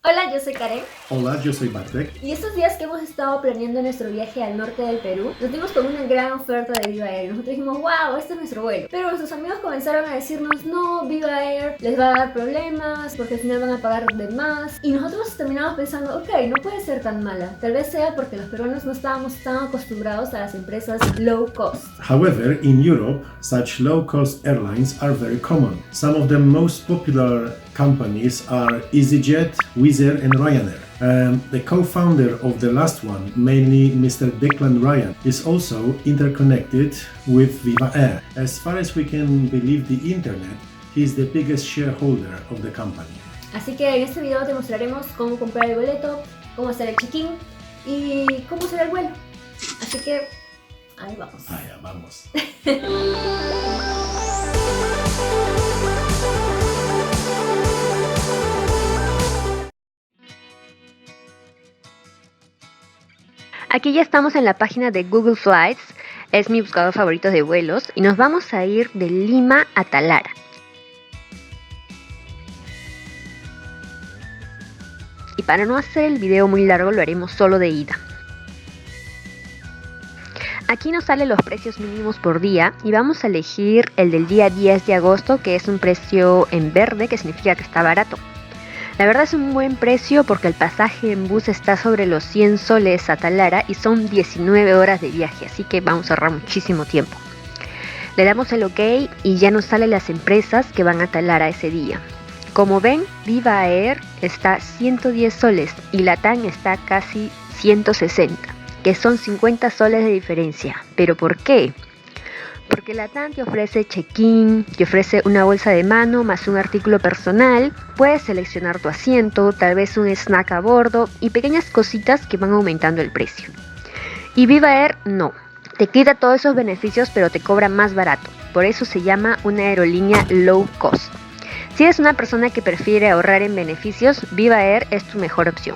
Hola, yo soy Karen. Hola, yo soy Bartek. Y estos días que hemos estado planeando nuestro viaje al norte del Perú, nos dimos con una gran oferta de Viva Air. Nosotros dijimos, wow, este es nuestro vuelo. Pero nuestros amigos comenzaron a decirnos, no, Viva Air les va a dar problemas porque al final van a pagar de más. Y nosotros terminamos pensando, ok, no puede ser tan mala. Tal vez sea porque los peruanos no estábamos tan acostumbrados a las empresas low cost. However, in Europe, such low-cost airlines are very common. Some of the most popular companies are EasyJet, Wizz Air and Ryanair. The co-founder of the last one, mainly Mr. Declan Ryan, is also interconnected with Viva Air. As far as we can believe the internet, he is the biggest shareholder of the company. Así que en este video te mostraremos cómo comprar el boleto, cómo hacer el check-in y cómo será el vuelo. Así que ahí vamos. Allá vamos. Aquí ya estamos en la página de Google Flights, es mi buscador favorito de vuelos, y nos vamos a ir de Lima a Talara. Y para no hacer el video muy largo lo haremos solo de ida. Aquí nos salen los precios mínimos por día y vamos a elegir el del día 10 de agosto, que es un precio en verde, que significa que está barato. La verdad es un buen precio porque el pasaje en bus está sobre los 100 soles a Talara y son 19 horas de viaje, así que vamos a ahorrar muchísimo tiempo. Le damos el OK y ya nos salen las empresas que van a Talara ese día. Como ven, Viva Air está 110 soles y Latam está casi 160, que son 50 soles de diferencia. ¿Pero por qué? Porque Latam te ofrece check-in, te ofrece una bolsa de mano más un artículo personal, puedes seleccionar tu asiento, tal vez un snack a bordo y pequeñas cositas que van aumentando el precio. Y Viva Air no, te quita todos esos beneficios pero te cobra más barato, por eso se llama una aerolínea low cost. Si eres una persona que prefiere ahorrar en beneficios, Viva Air es tu mejor opción.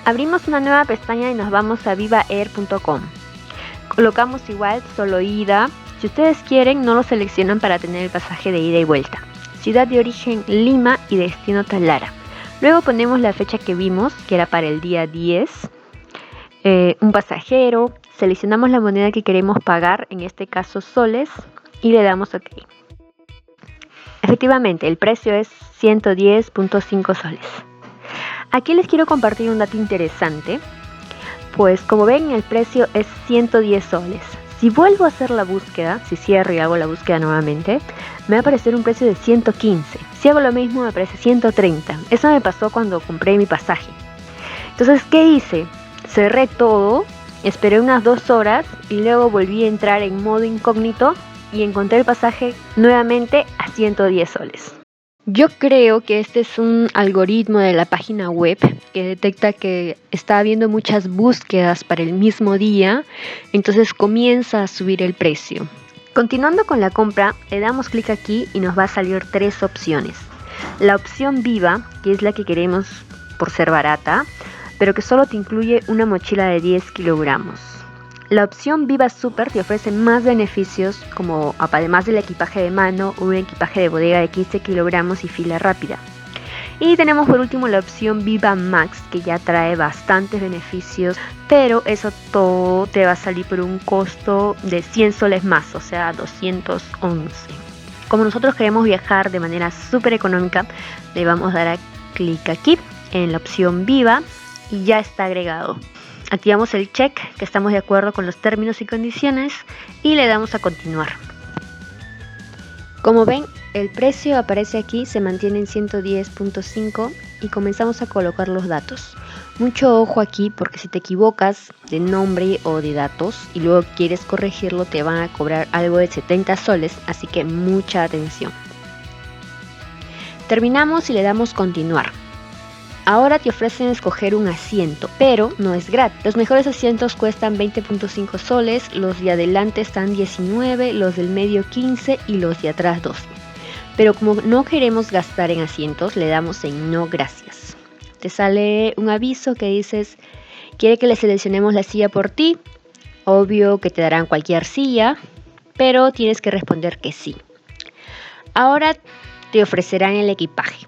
Abrimos una nueva pestaña y nos vamos a vivaer.com. Colocamos igual solo ida. Si ustedes quieren, no lo seleccionan para tener el pasaje de ida y vuelta. Ciudad de origen Lima y destino Talara. Luego ponemos la fecha que vimos, que era para el día 10. Un pasajero. Seleccionamos la moneda que queremos pagar, en este caso soles, y le damos OK. Efectivamente, el precio es 110.5 soles. Aquí les quiero compartir un dato interesante. Pues como ven, el precio es 110 soles. Si vuelvo a hacer la búsqueda, si cierro y hago la búsqueda nuevamente, me va a aparecer un precio de 115. Si hago lo mismo, me aparece 130. Eso me pasó cuando compré mi pasaje. Entonces, ¿qué hice? Cerré todo, esperé unas 2 horas y luego volví a entrar en modo incógnito y encontré el pasaje nuevamente a 110 soles. Yo creo que este es un algoritmo de la página web que detecta que está habiendo muchas búsquedas para el mismo día, entonces comienza a subir el precio. Continuando con la compra, le damos clic aquí y nos va a salir 3 opciones. La opción Viva, que es la que queremos por ser barata, pero que solo te incluye una mochila de 10 kilogramos. La opción Viva Super te ofrece más beneficios, como además del equipaje de mano, un equipaje de bodega de 15 kilogramos y fila rápida. Y tenemos por último la opción Viva Max, que ya trae bastantes beneficios, pero eso todo te va a salir por un costo de 100 soles más, o sea 211. Como nosotros queremos viajar de manera súper económica, le vamos a dar clic aquí en la opción Viva y ya está agregado. Activamos el check, que estamos de acuerdo con los términos y condiciones, y le damos a continuar. Como ven, el precio aparece aquí, se mantiene en 110.5 y comenzamos a colocar los datos. Mucho ojo aquí porque si te equivocas de nombre o de datos y luego quieres corregirlo, te van a cobrar algo de 70 soles, así que mucha atención. Terminamos y le damos continuar. Ahora te ofrecen escoger un asiento, pero no es gratis. Los mejores asientos cuestan 20.5 soles, los de adelante están 19, los del medio 15 y los de atrás 12. Pero como no queremos gastar en asientos, le damos en no gracias. Te sale un aviso que dices, ¿quiere que le seleccionemos la silla por ti? Obvio que te darán cualquier silla, pero tienes que responder que sí. Ahora te ofrecerán el equipaje.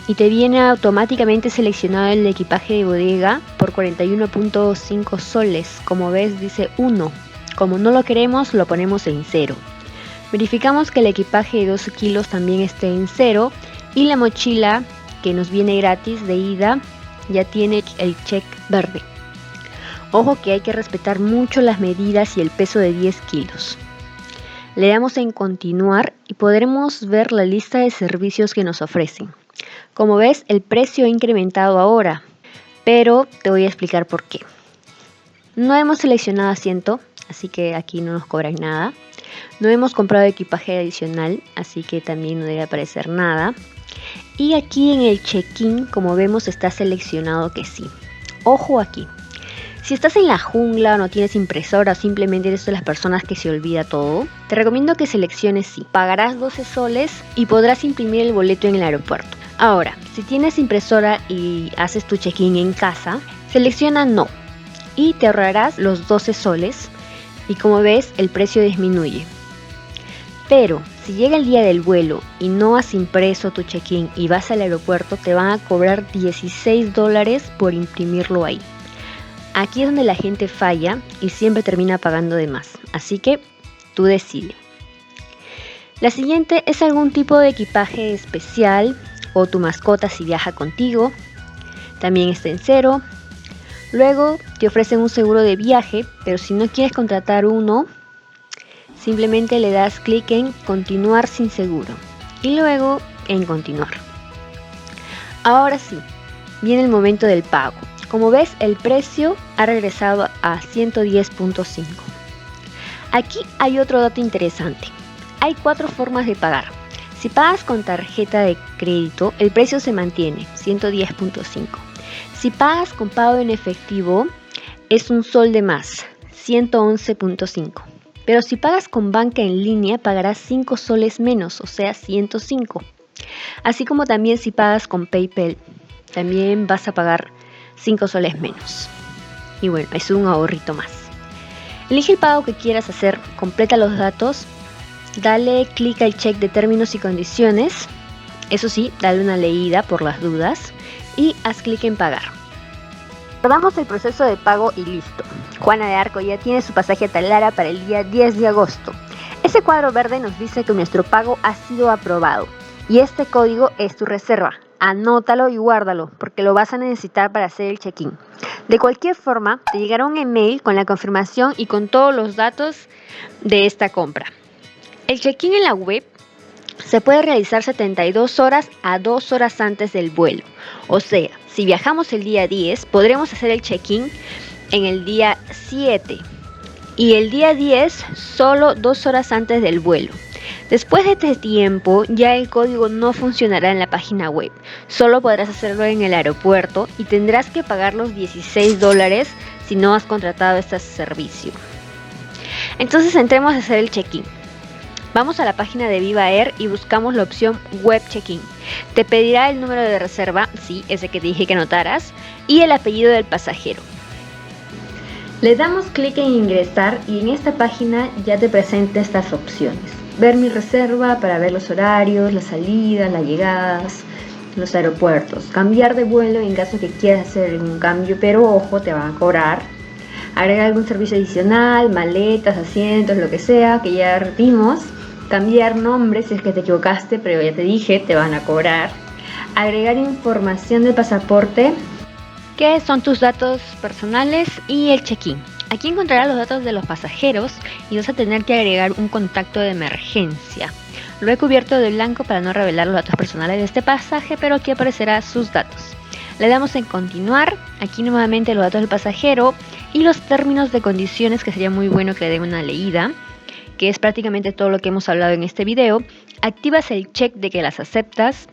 y te viene automáticamente seleccionado el equipaje de bodega por 41.5 soles. Como ves dice 1. Como no lo queremos, lo ponemos en 0. Verificamos que el equipaje de 12 kilos también esté en 0 y la mochila que nos viene gratis de ida ya tiene el check verde. Ojo que hay que respetar mucho las medidas y el peso de 10 kilos. Le damos en continuar y podremos ver la lista de servicios que nos ofrecen. Como ves, el precio ha incrementado ahora, pero te voy a explicar por qué. No hemos seleccionado asiento, así que aquí no nos cobran nada. No hemos comprado equipaje adicional, así que también no debe aparecer nada. Y aquí en el check-in, como vemos, está seleccionado que sí. Ojo aquí. Si estás en la jungla o no tienes impresora o simplemente eres de las personas que se olvida todo, te recomiendo que selecciones sí. Pagarás 12 soles y podrás imprimir el boleto en el aeropuerto. Ahora, si tienes impresora y haces tu check-in en casa, selecciona no y te ahorrarás los 12 soles y como ves el precio disminuye. Pero si llega el día del vuelo y no has impreso tu check-in y vas al aeropuerto, te van a cobrar $16 por imprimirlo ahí. Aquí es donde la gente falla y siempre termina pagando de más, así que tú decides. La siguiente es algún tipo de equipaje especial o tu mascota si viaja contigo, también está en 0. Luego te ofrecen un seguro de viaje, pero si no quieres contratar uno, simplemente le das clic en continuar sin seguro y luego en continuar. Ahora sí, viene el momento del pago. Como ves, el precio ha regresado a 110.5. Aquí hay otro dato interesante. Hay 4 formas de pagar. Si pagas con tarjeta de crédito, el precio se mantiene, 110.5. Si pagas con pago en efectivo, es un sol de más, 111.5. Pero si pagas con banca en línea, pagarás 5 soles menos, o sea, 105. Así como también si pagas con PayPal, también vas a pagar 5 soles menos. Y bueno, es un ahorrito más. Elige el pago que quieras hacer, completa los datos, dale clic al check de términos y condiciones. Eso sí, dale una leída por las dudas y haz clic en pagar. Guardamos el proceso de pago y listo. Juana de Arco ya tiene su pasaje a Talara para el día 10 de agosto. Ese cuadro verde nos dice que nuestro pago ha sido aprobado y este código es tu reserva. Anótalo y guárdalo porque lo vas a necesitar para hacer el check-in. De cualquier forma, te llegará un email con la confirmación y con todos los datos de esta compra. El check-in en la web se puede realizar 72 horas a 2 horas antes del vuelo. O sea, si viajamos el día 10, podremos hacer el check-in en el día 7 y el día 10 solo 2 horas antes del vuelo. Después de este tiempo, ya el código no funcionará en la página web. Solo podrás hacerlo en el aeropuerto y tendrás que pagar los $16 si no has contratado este servicio. Entonces entremos a hacer el check-in. Vamos a la página de Viva Air y buscamos la opción Web Check-in. Te pedirá el número de reserva, sí, ese que te dije que anotaras, y el apellido del pasajero. Le damos clic en ingresar y en esta página ya te presenta estas opciones. Ver mi reserva para ver los horarios, las salidas, las llegadas, los aeropuertos. Cambiar de vuelo en caso que quieras hacer un cambio, pero ojo, te van a cobrar. Agregar algún servicio adicional, maletas, asientos, lo que sea, que ya vimos. Cambiar nombre si es que te equivocaste, pero ya te dije, te van a cobrar. Agregar información del pasaporte, que son tus datos personales, y el check-in. Aquí encontrarás los datos de los pasajeros y vas a tener que agregar un contacto de emergencia. Lo he cubierto de blanco para no revelar los datos personales de este pasaje, pero aquí aparecerán sus datos. Le damos en continuar, aquí nuevamente los datos del pasajero y los términos de condiciones, que sería muy bueno que le den una leída, que es prácticamente todo lo que hemos hablado en este video. Activas el check de que las aceptas.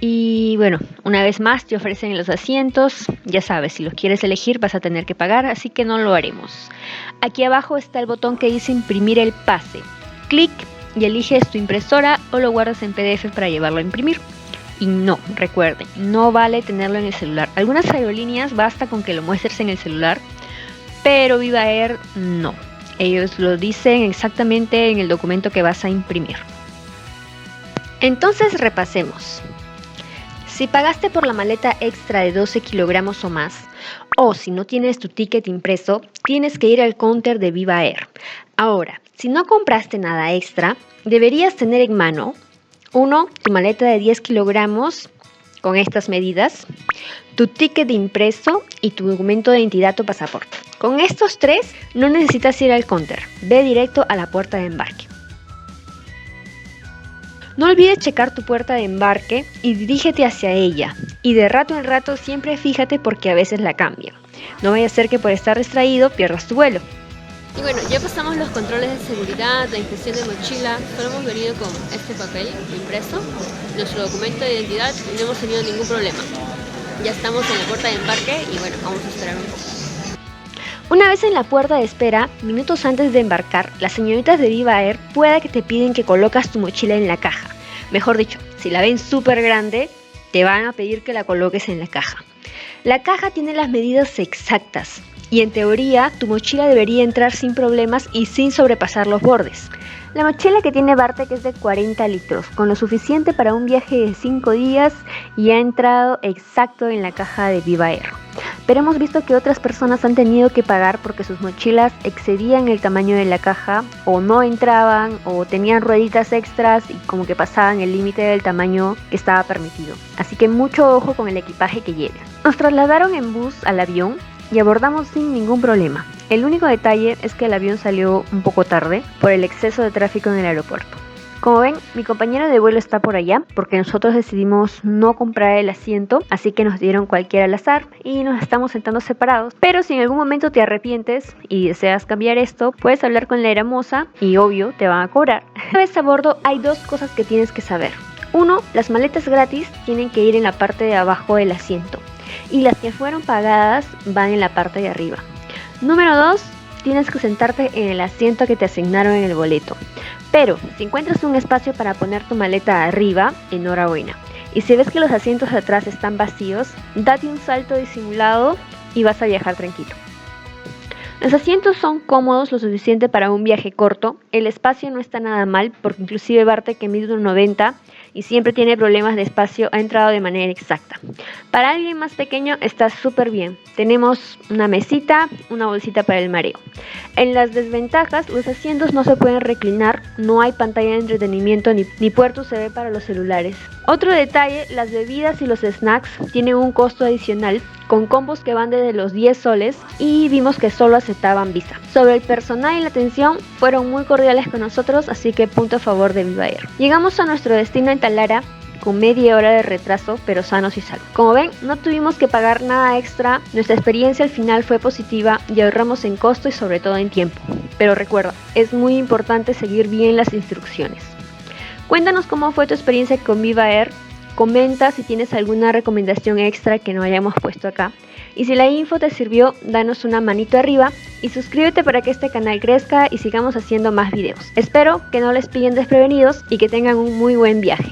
Y bueno, una vez más te ofrecen los asientos, ya sabes, si los quieres elegir vas a tener que pagar, así que no lo haremos. Aquí abajo está el botón que dice imprimir el pase. Clic y eliges tu impresora o lo guardas en PDF para llevarlo a imprimir. Y no, recuerden, no vale tenerlo en el celular. Algunas aerolíneas basta con que lo muestres en el celular, pero Viva Air no. Ellos lo dicen exactamente en el documento que vas a imprimir. Entonces repasemos. Si pagaste por la maleta extra de 12 kilogramos o más, o si no tienes tu ticket impreso, tienes que ir al counter de Viva Air. Ahora, si no compraste nada extra, deberías tener en mano 1. Tu maleta de 10 kilogramos con estas medidas, tu ticket de impreso y tu documento de identidad o pasaporte. Con estos 3 no necesitas ir al counter, ve directo a la puerta de embarque. No olvides checar tu puerta de embarque y dirígete hacia ella. Y de rato en rato siempre fíjate porque a veces la cambian. No vaya a ser que por estar distraído pierdas tu vuelo. Y bueno, ya pasamos los controles de seguridad, la inspección de mochila. Solo hemos venido con este papel impreso, nuestro documento de identidad y no hemos tenido ningún problema. Ya estamos en la puerta de embarque y bueno, vamos a esperar un poco. Una vez en la puerta de espera, minutos antes de embarcar, las señoritas de Viva Air puede que te piden que colocas tu mochila en la caja. Mejor dicho, si la ven súper grande, te van a pedir que la coloques en la caja. La caja tiene las medidas exactas y en teoría tu mochila debería entrar sin problemas y sin sobrepasar los bordes. La mochila que tiene Bartek es de 40 litros, con lo suficiente para un viaje de 5 días y ha entrado exacto en la caja de Viva Air. Pero hemos visto que otras personas han tenido que pagar porque sus mochilas excedían el tamaño de la caja o no entraban o tenían rueditas extras y como que pasaban el límite del tamaño que estaba permitido. Así que mucho ojo con el equipaje que lleven. Nos trasladaron en bus al avión y abordamos sin ningún problema. El único detalle es que el avión salió un poco tarde por el exceso de tráfico en el aeropuerto. Como ven, mi compañero de vuelo está por allá porque nosotros decidimos no comprar el asiento, así que nos dieron cualquiera al azar y nos estamos sentando separados. Pero si en algún momento te arrepientes y deseas cambiar esto, puedes hablar con la hermosa y obvio te van a cobrar. Una vez a bordo hay 2 cosas que tienes que saber. 1, las maletas gratis tienen que ir en la parte de abajo del asiento y las que fueron pagadas van en la parte de arriba. Número 2, tienes que sentarte en el asiento que te asignaron en el boleto. Pero si encuentras un espacio para poner tu maleta arriba, enhorabuena. Y si ves que los asientos de atrás están vacíos, date un salto disimulado y vas a viajar tranquilo. Los asientos son cómodos lo suficiente para un viaje corto. El espacio no está nada mal porque inclusive Bartek, que mide 1,90 y siempre tiene problemas de espacio, ha entrado de manera exacta. Para alguien más pequeño está súper bien. Tenemos una mesita, una bolsita para el mareo. En las desventajas, los asientos no se pueden reclinar, no hay pantalla de entretenimiento ni puerto USB para los celulares. Otro detalle, las bebidas y los snacks tienen un costo adicional con combos que van desde los 10 soles y vimos que solo aceptaban Visa. Sobre el personal y la atención, fueron muy cordiales con nosotros, así que punto a favor de Viva Air. Llegamos a nuestro destino en Talara con media hora de retraso, pero sanos y salvos. Como ven, no tuvimos que pagar nada extra, nuestra experiencia al final fue positiva y ahorramos en costo y sobre todo en tiempo. Pero recuerda, es muy importante seguir bien las instrucciones. Cuéntanos cómo fue tu experiencia con Viva Air, comenta si tienes alguna recomendación extra que no hayamos puesto acá. Y si la info te sirvió, danos una manito arriba y suscríbete para que este canal crezca y sigamos haciendo más videos. Espero que no les pillen desprevenidos y que tengan un muy buen viaje.